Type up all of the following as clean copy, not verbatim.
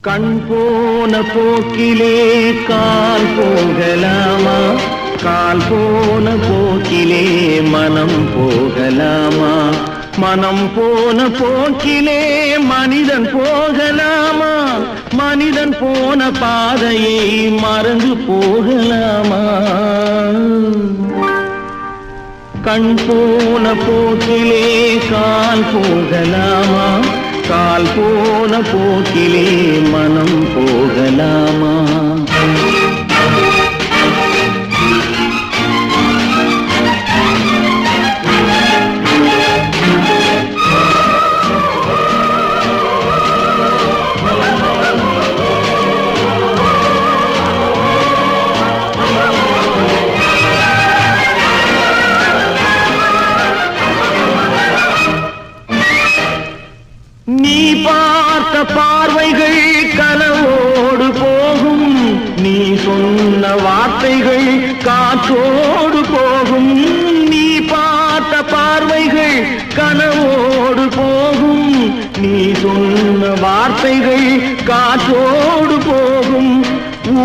கண் போன போக்கிலே கால் போகலாமா? கால் போன போக்கிலே மனம் போகலாமா? மனம் போன போக்கிலே மனிதன் போகலாமா? மனிதன் போன பாதையை மறந்து போகலாமா? கண் போன போக்கிலே கால் போகலாமா? கால் போன போக்கிலே மனம் போகலாமா? நீ பார்த்த பார்வைகள் கனவோடு போகும், நீ சொன்ன வார்த்தைகள் காற்றோடு போகும். நீ பார்த்த பார்வைகள் கனவோடு போகும், நீ சொன்ன வார்த்தைகள் காற்றோடு போகும்.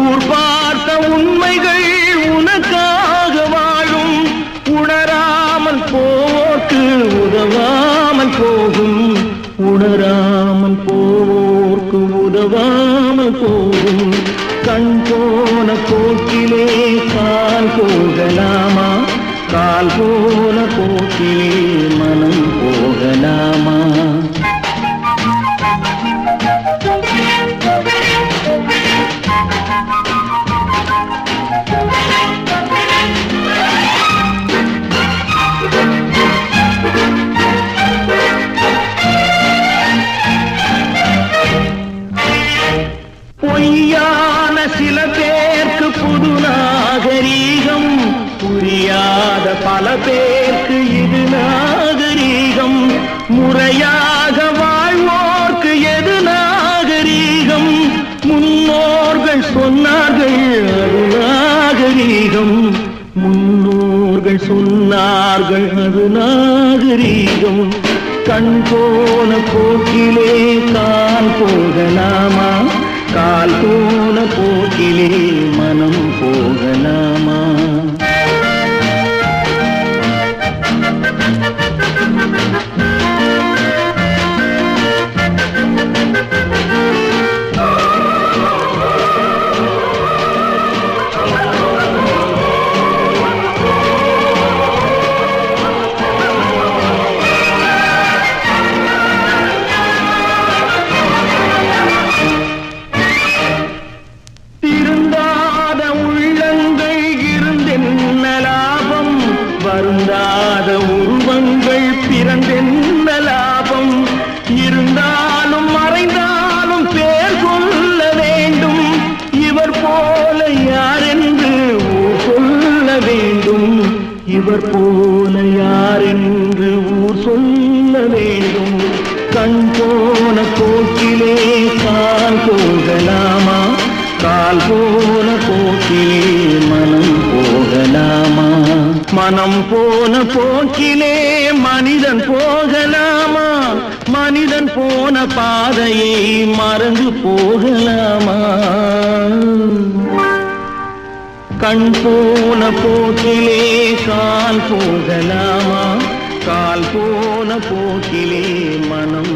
ஊர் பார்த்த உண்மைகள் உனக்காக வாழும், உணராமல் போக்கு உதவாமல் போகும். உணராமல் போவோர்க்கு உதவாமல் போகும். கண் போன போக்கிலே கால் போகலாமா? கால் போன போக்கிலே மனம் போகலாமா? பொய்யான சில பேருக்கு புது நாகரீகம், புரியாத பல பேருக்கு இது நாகரீகம். முறையாக வாழ்வோர்க்கு எது நாகரீகம்? முன்னோர்கள் சொன்னார்கள் அது நாகரீகம். முன்னோர்கள் சொன்னார்கள் அது நாகரீகம். கண் போன போக்கிலே கால் போகலாமா? கால் போன போக்கிலே மனம் போகலாமா? வருந்தாத உருவங்கள் பிறந்தென்ன லாபம்? இருந்தாலும் மறைந்தாலும் பேர் சொல்ல வேண்டும். இவர் போல யார் என்று ஊர் சொல்ல வேண்டும். இவர் போல யார் என்று ஊர் சொல்ல வேண்டும். கண் போன போக்கிலே கால் போகலாமா? கால் போன போக்கிலே மனம் போகலாமா? மனம் போன போக்கிலே மனிதன் போகலாமா? மனிதன் போன பாதையை மறந்து போகலாமா? கண் போன போக்கிலே கால் போகலாமா? கால் போன போக்கிலே மனம்